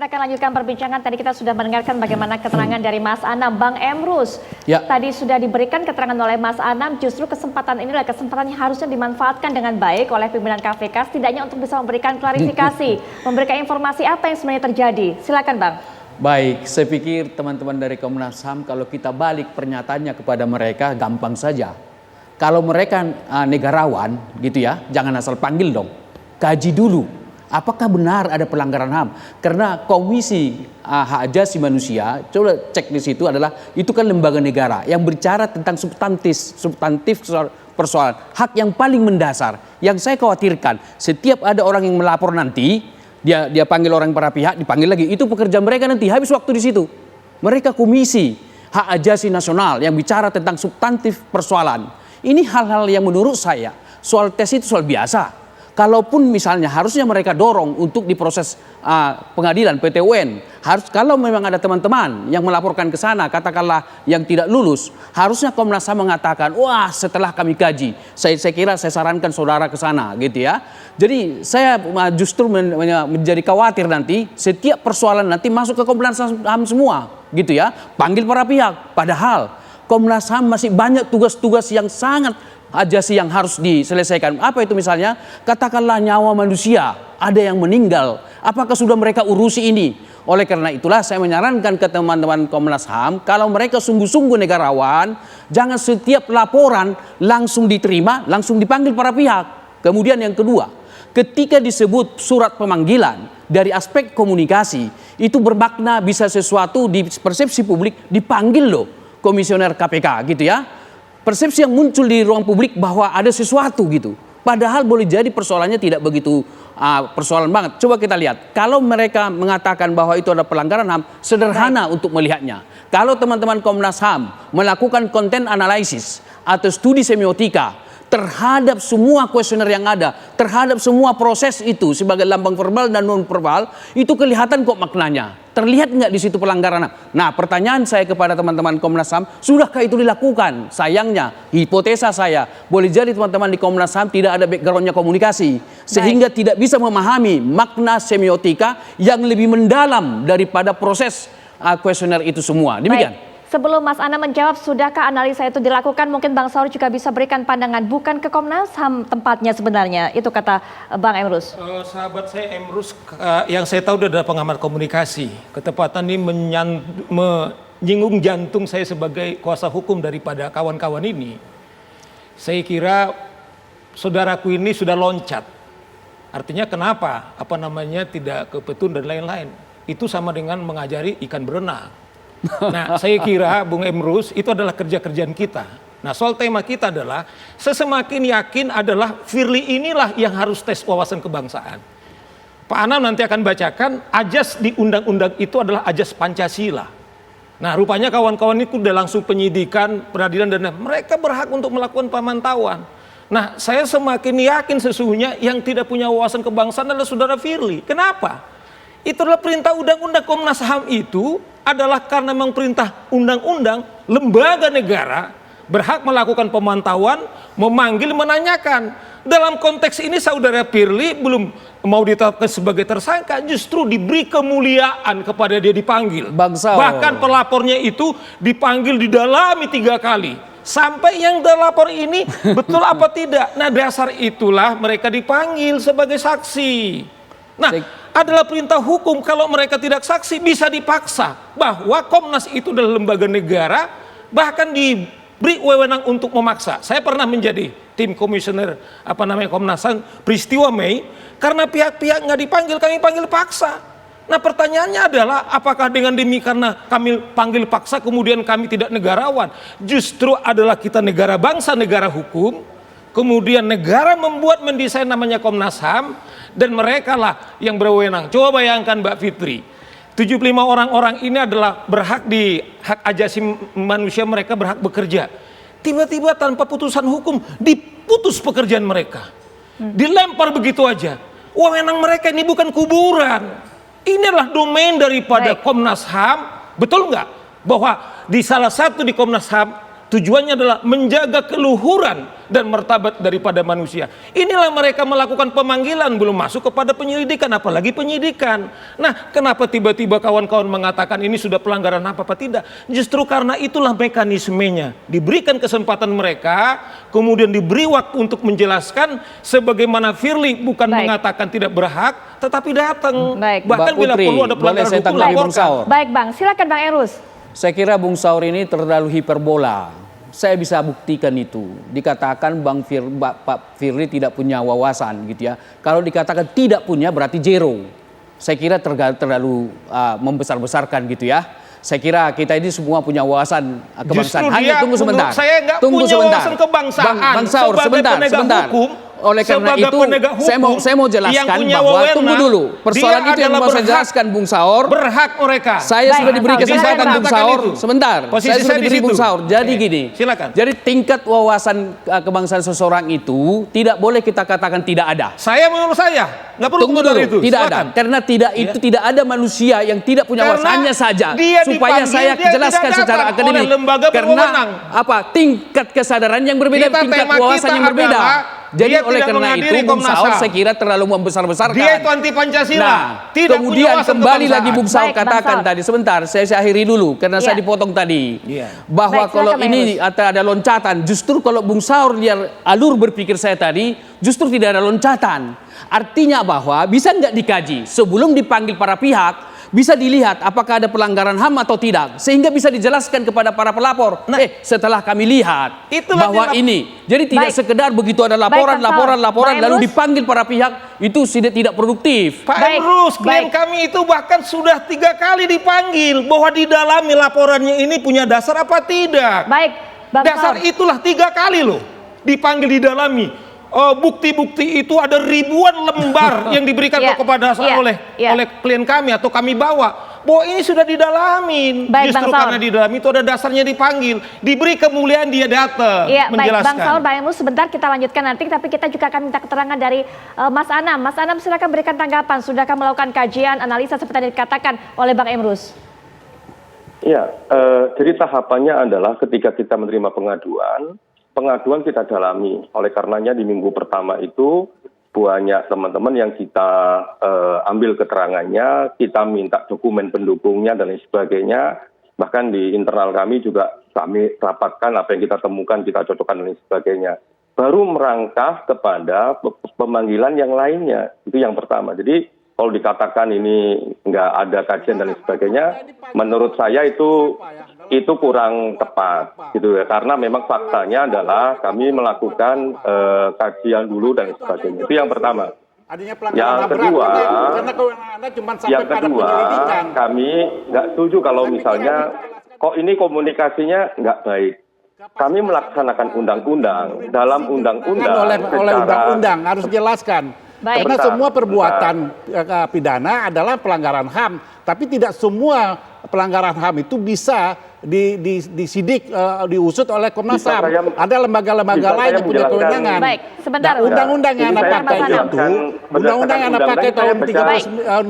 Kita akan lanjutkan perbincangan. Tadi kita sudah mendengarkan bagaimana keterangan dari Mas Anam. Bang Emrus, tadi sudah diberikan keterangan oleh Mas Anam, justru kesempatan inilah kesempatan yang harusnya dimanfaatkan dengan baik oleh pimpinan KPK, setidaknya untuk bisa memberikan klarifikasi, memberikan informasi apa yang sebenarnya terjadi. Silakan Bang. Baik, saya pikir teman-teman dari Komnas HAM kalau kita balik pernyataannya kepada mereka gampang saja. Kalau mereka negarawan gitu ya, jangan asal panggil dong. Kaji dulu. Apakah benar ada pelanggaran HAM? Karena Komisi Hak Asasi Manusia, coba cek di situ adalah itu kan lembaga negara yang berbicara tentang substantif persoalan hak yang paling mendasar. Yang saya khawatirkan setiap ada orang yang melapor nanti dia panggil orang para pihak, dipanggil lagi, itu pekerjaan mereka nanti habis waktu di situ. Mereka Komisi Hak Asasi Nasional yang bicara tentang substantif persoalan. Ini hal-hal yang menurut saya soal tes itu soal biasa. Kalaupun misalnya harusnya mereka dorong untuk diproses pengadilan PT UN, harus kalau memang ada teman-teman yang melaporkan ke sana, katakanlah yang tidak lulus, harusnya Komnas HAM mengatakan, wah setelah kami kaji, saya kira saya sarankan saudara ke sana, gitu ya. Jadi saya justru menjadi khawatir nanti setiap persoalan nanti masuk ke Komnas HAM semua, gitu ya, panggil para pihak. Padahal Komnas HAM masih banyak tugas-tugas yang sangat ajasi yang harus diselesaikan. Apa itu misalnya? Katakanlah nyawa manusia, ada yang meninggal. Apakah sudah mereka urusi ini? Oleh karena itulah saya menyarankan ke teman-teman Komnas HAM, kalau mereka sungguh-sungguh negarawan, jangan setiap laporan langsung diterima, langsung dipanggil para pihak. Kemudian yang kedua, ketika disebut surat pemanggilan dari aspek komunikasi, itu bermakna bisa sesuatu di persepsi publik dipanggil loh komisioner KPK gitu ya. Persepsi yang muncul di ruang publik bahwa ada sesuatu gitu. Padahal boleh jadi persoalannya tidak begitu persoalan banget. Coba kita lihat. Kalau mereka mengatakan bahwa itu ada pelanggaran HAM, sederhana untuk melihatnya. Kalau teman-teman Komnas HAM melakukan konten analisis atau studi semiotika terhadap semua kuesioner yang ada, terhadap semua proses itu sebagai lambang verbal dan non verbal, itu kelihatan kok maknanya. Terlihat nggak di situ pelanggaran? Nah, pertanyaan saya kepada teman-teman Komnas HAM, sudahkah itu dilakukan? Sayangnya, hipotesa saya, boleh jadi teman-teman di Komnas HAM tidak ada backgroundnya komunikasi, sehingga tidak bisa memahami makna semiotika yang lebih mendalam daripada proses kuesioner itu semua. Demikian. Baik. Sebelum Mas Ana menjawab, sudahkah analisa itu dilakukan? Mungkin Bang Saur juga bisa berikan pandangan, bukan ke Komnas HAM tempatnya sebenarnya. Itu kata Bang Emrus. Sahabat saya Emrus, yang saya tahu dia adalah pengamat komunikasi. Ketepatan ini menyinggung jantung saya sebagai kuasa hukum daripada kawan-kawan ini. Saya kira saudaraku ini sudah loncat. Artinya kenapa? Tidak ke petun dan lain-lain. Itu sama dengan mengajari ikan berenang. Nah, saya kira Bung Emrus itu adalah kerja-kerjaan kita. Nah, soal tema kita adalah sesemakin yakin adalah Firly inilah yang harus tes wawasan kebangsaan. Pak Anam nanti akan bacakan ajas di undang-undang itu adalah ajas Pancasila. Nah, rupanya kawan-kawan itu udah langsung penyidikan, peradilan dan mereka berhak untuk melakukan pemantauan. Nah, saya semakin yakin sesungguhnya yang tidak punya wawasan kebangsaan adalah saudara Firly. Kenapa? Itu adalah perintah undang-undang Komnas HAM itu adalah karena memang perintah undang-undang lembaga negara berhak melakukan pemantauan, memanggil, menanyakan. Dalam konteks ini saudara Firly belum mau ditetapkan sebagai tersangka, justru diberi kemuliaan kepada dia dipanggil. Bahkan pelapornya itu dipanggil didalami 3 kali. Sampai yang terlapor ini betul apa tidak. Nah, dasar itulah mereka dipanggil sebagai saksi. Nah, adalah perintah hukum, kalau mereka tidak saksi bisa dipaksa bahwa Komnas itu adalah lembaga negara, bahkan diberi wewenang untuk memaksa. Saya pernah menjadi tim komisioner Komnas HAM peristiwa Mei, karena pihak-pihak nggak dipanggil, kami panggil paksa. Nah, pertanyaannya adalah apakah dengan demikian karena kami panggil paksa kemudian kami tidak negarawan? Justru adalah kita negara bangsa, negara hukum. Kemudian negara mendesain namanya Komnas HAM, dan mereka lah yang berwenang. Coba bayangkan Mbak Fitri, 75 orang-orang ini adalah berhak di hak ajasi manusia, mereka berhak bekerja. Tiba-tiba tanpa putusan hukum diputus pekerjaan mereka. Dilempar begitu aja. Wewenang mereka ini bukan kuburan. Ini adalah domain daripada Komnas HAM. Betul nggak? Bahwa di salah satu di Komnas HAM tujuannya adalah menjaga keluhuran dan martabat daripada manusia. Inilah mereka melakukan pemanggilan, belum masuk kepada penyelidikan, apalagi penyidikan. Nah, kenapa tiba-tiba kawan-kawan mengatakan ini sudah pelanggaran apa tidak? Justru karena itulah mekanismenya. Diberikan kesempatan mereka, kemudian diberi waktu untuk menjelaskan, sebagaimana Firly bukan mengatakan tidak berhak, tetapi datang. Bahkan bila perlu ada pelanggaran hukum, laporkan. Baik Bang, silakan Bang Emrus. Saya kira Bung Saur ini terlalu hiperbola. Saya bisa buktikan itu. Dikatakan Pak Firly tidak punya wawasan gitu ya. Kalau dikatakan tidak punya berarti zero. Saya kira terlalu membesar-besarkan gitu ya. Saya kira kita ini semua punya wawasan kebangsaan. Hanya tunggu sebentar. Saya nggak punya wawasan kebangsaan. Bang Saur, sebentar. Hukum, oleh karena itu saya mau jelaskan bahwa tunggu dulu. Persoalan itu yang mau saya jelaskan Bung Saur. Berhak mereka. Saya sudah diberi kesempatan Bung Saur. Sebentar. Saya sudah diberi Bung Saur. Jadi gini. Silakan. Jadi tingkat wawasan kebangsaan seseorang itu tidak boleh kita katakan tidak ada. Menurut saya nggak perlu tunggu dulu. Itu. Tidak ada. Karena itu tidak ada manusia yang tidak punya wawasannya saja. Supaya saya jelaskan secara akademik. Karena apa? Tingkat kesadaran yang berbeda, tingkat wawasan yang berbeda. Jadi oleh karena itu Bung Saur saya kira terlalu membesar-besarkan. Dia itu anti Pancasila. Nah, kemudian kembali lagi Bung Saur katakan tadi, sebentar saya akhiri dulu karena saya dipotong tadi. Bahwa kalau ini ada loncatan, justru kalau Bung Saur lihat alur berpikir saya tadi, justru tidak ada loncatan. Artinya bahwa bisa nggak dikaji sebelum dipanggil para pihak, bisa dilihat apakah ada pelanggaran HAM atau tidak, sehingga bisa dijelaskan kepada para pelapor. Setelah kami lihat bahwa ini, jadi tidak sekedar begitu ada laporan lalu dipanggil para pihak, itu sudah tidak produktif. Pak Emrus, klien kami itu bahkan sudah 3 kali dipanggil, bahwa didalami laporannya ini punya dasar apa tidak. Dasar itulah 3 kali loh dipanggil didalami. Bukti-bukti itu ada ribuan lembar yang diberikan kepada saya oleh klien kami atau kami bawa. Bahwa ini sudah didalamin. Justru karena didalami itu ada dasarnya dipanggil. Diberi kemuliaan dia datang menjelaskan. Bang Saur, Bang Emrus sebentar kita lanjutkan nanti. Tapi kita juga akan minta keterangan dari Mas Anam. Mas Anam silakan berikan tanggapan. Sudahkah melakukan kajian, analisa seperti yang dikatakan oleh Bang Emrus? Ya, jadi tahapannya adalah ketika kita menerima pengaduan kita dalami. Oleh karenanya di minggu pertama itu banyak teman-teman yang kita ambil keterangannya, kita minta dokumen pendukungnya dan lain sebagainya. Bahkan di internal kami juga kami rapatkan apa yang kita temukan, kita cocokkan dan lain sebagainya. Baru merangkah kepada pemanggilan yang lainnya. Itu yang pertama. Jadi kalau dikatakan ini nggak ada kajian dan lain sebagainya, menurut saya itu kurang tepat gitu ya, karena memang faktanya adalah kami melakukan kajian dulu dan sebagainya. Itu yang pertama. Yang kedua, kami nggak setuju kalau misalnya kok ini komunikasinya nggak baik. Kami melaksanakan undang-undang, dalam undang-undang oleh undang-undang harus jelaskan. Karena semua perbuatan pidana adalah pelanggaran HAM, tapi tidak semua pelanggaran HAM itu bisa disidik, diusut oleh Komnas HAM. Ada lembaga-lembaga lain yang punya kewenangan. Baik, sebentar. Undang-undang yang Anda pakai itu, undang-undang yang Anda pakai tahun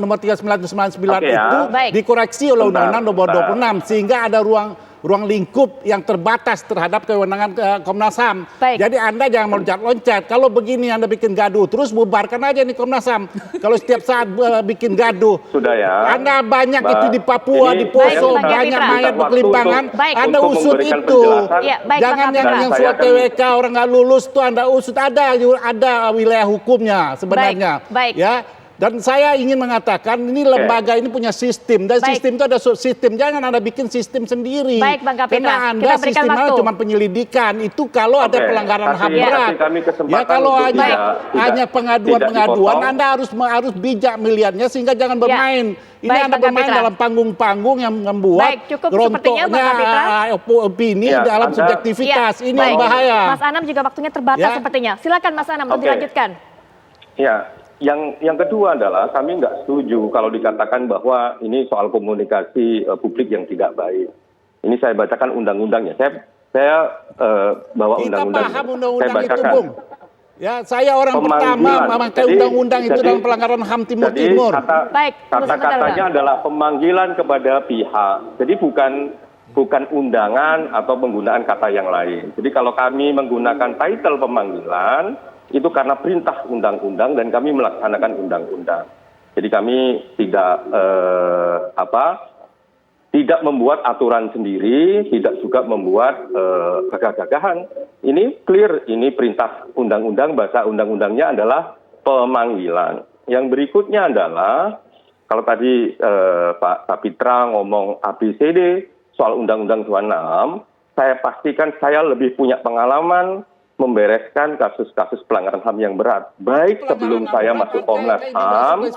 nomor 3999 itu dikoreksi oleh Undang-Undang nomor 26 sehingga ada ruang lingkup yang terbatas terhadap kewenangan Komnas HAM. Jadi Anda jangan meloncat-loncat. Kalau begini Anda bikin gaduh, terus bubarkan aja nih Komnas HAM. Kalau setiap saat bikin gaduh. Sudah ya. Anda banyak itu di Papua, di Poso, banyak mayat berkelimpangan. Anda usut itu. Jangan yang surat TWK orang nggak lulus tuh Anda usut. Ada wilayah hukumnya sebenarnya. Ya. Dan saya ingin mengatakan ini lembaga ini punya sistem dan sistem itu ada sistem, jangan Anda bikin sistem sendiri. Karena Anda sistemnya cuma penyelidikan itu kalau ada pelanggaran HAM berat. Ya kalau hanya pengaduan Anda harus bijak melihatnya sehingga jangan bermain. Ini Anda bermain dalam panggung-panggung yang membuat rontoknya opini dalam subjektivitas. Ini yang bahaya. Mas Anam juga waktunya terbatas sepertinya. Silakan Mas Anam untuk dilanjutkan. Ya. Yang kedua adalah kami nggak setuju kalau dikatakan bahwa ini soal komunikasi publik yang tidak baik. Ini saya bacakan undang-undangnya. Saya bawa undang-undang. Kita paham undang-undang itu, Bung. Ya, saya orang pertama memakai undang-undang itu dalam pelanggaran HAM Timur. Kata-katanya adalah pemanggilan kepada pihak. Jadi bukan bukan undangan atau penggunaan kata yang lain. Jadi kalau kami menggunakan title pemanggilan, itu karena perintah undang-undang dan kami melaksanakan undang-undang. Jadi kami tidak membuat aturan sendiri, tidak juga membuat gagah-gagahan. Ini clear, ini perintah undang-undang, bahasa undang-undangnya adalah pemanggilan. Yang berikutnya adalah, kalau tadi Pak Kapitra ngomong ABCD soal Undang-Undang 26, saya pastikan saya lebih punya pengalaman membereskan kasus-kasus pelanggaran HAM yang berat. Baik sebelum saya masuk Komnas HAM,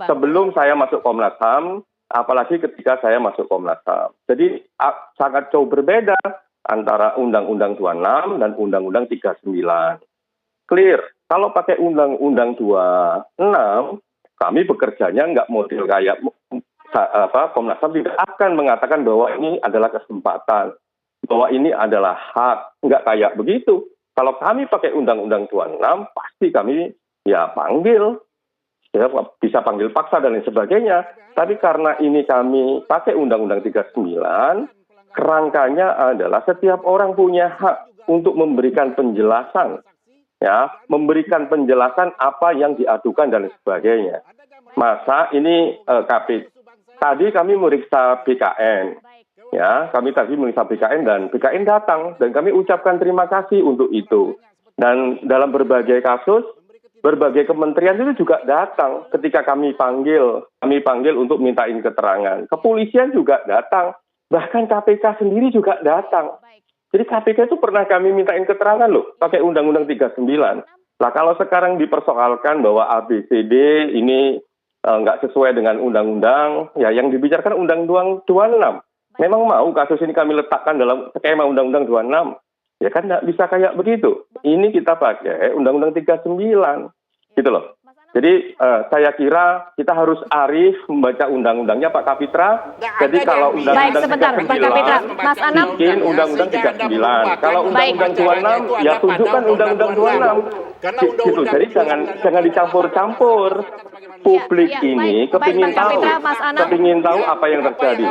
sebelum saya masuk Komnas HAM, apalagi ketika saya masuk Komnas HAM. Jadi sangat jauh berbeda antara Undang-Undang 26 dan Undang-Undang 39. Clear. Kalau pakai Undang-Undang 26, kami bekerjanya nggak model kayak Komnas HAM tidak akan mengatakan bahwa ini adalah kesempatan, bahwa ini adalah hak. Nggak kayak begitu. Kalau kami pakai Undang-Undang 26, pasti kami ya panggil. Ya, bisa panggil paksa dan lain sebagainya. Tapi karena ini kami pakai Undang-Undang 39, kerangkanya adalah setiap orang punya hak untuk memberikan penjelasan, ya, memberikan penjelasan apa yang diadukan dan lain sebagainya. Masa ini tadi kami meriksa BKN, ya, kami tadi meriksa BKN dan BKN datang dan kami ucapkan terima kasih untuk itu. Dan dalam berbagai kasus, berbagai kementerian itu juga datang ketika kami panggil untuk mintain keterangan. Kepolisian juga datang, bahkan KPK sendiri juga datang. Jadi KPK itu pernah kami mintain keterangan loh, pakai Undang-Undang 39. Nah kalau sekarang dipersoalkan bahwa ABCD ini nggak sesuai dengan undang-undang, ya yang dibicarakan Undang-Undang 26. Memang mau kasus ini kami letakkan dalam skema Undang-Undang 26. Ya kan nggak bisa kayak begitu. Ini kita pakai Undang-Undang 39. Gitu loh. Jadi saya kira kita harus arif membaca undang-undangnya Pak Kapitra. Jadi kalau Undang-Undang 39, Mas Anam, bikin Undang-Undang 39. Kalau Undang-Undang 26, ya tunjukkan Undang-Undang 26. Gitu. Jadi jangan dicampur-campur. Publik ini kepingin tahu apa yang terjadi.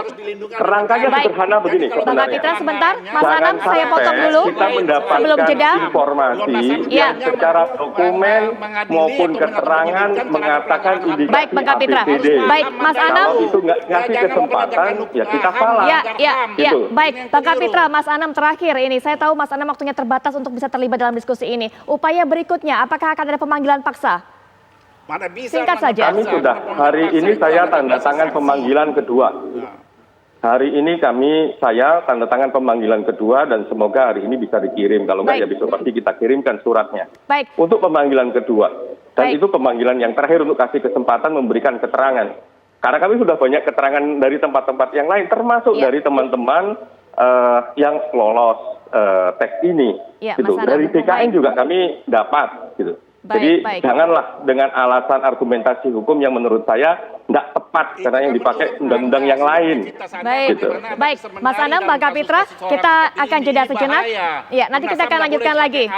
Kerangkanya sederhana begini Bang Kapitra sebentar, Mas Anam saya potong dulu kita mendapatkan sebelum jeda informasi yang secara dokumen maupun keterangan mengatakan indikasi baik, Bang Kapitra. ABCD. Baik, Mas Anam. Kalau itu nggak ngasih kesempatan, ya kita salah. Ya, Gitu. baik, Bang Kapitra, Mas Anam terakhir ini. Saya tahu Mas Anam waktunya terbatas untuk bisa terlibat dalam diskusi ini. Upaya berikutnya, apakah akan ada pemanggilan paksa? Singkat saja. Kami sudah, hari ini saya tanda tangan pemanggilan kedua. Hari ini saya tanda tangan pemanggilan kedua dan semoga hari ini bisa dikirim. Kalau enggak ya besok pasti kita kirimkan suratnya. Baik. Untuk pemanggilan kedua. Dan itu pemanggilan yang terakhir untuk kasih kesempatan memberikan keterangan. Karena kami sudah banyak keterangan dari tempat-tempat yang lain, termasuk dari teman-teman yang lolos tes ini. Gitu. Dari BKN juga kami dapat. Gitu. Jadi janganlah dengan alasan argumentasi hukum yang menurut saya tidak tepat karena yang dipakai undang-undang yang lain. Baik, gitu. Baik, Mas Anam, Bang Kapitra, kita akan jeda sejenak. Ya, nanti kita akan lanjutkan lagi.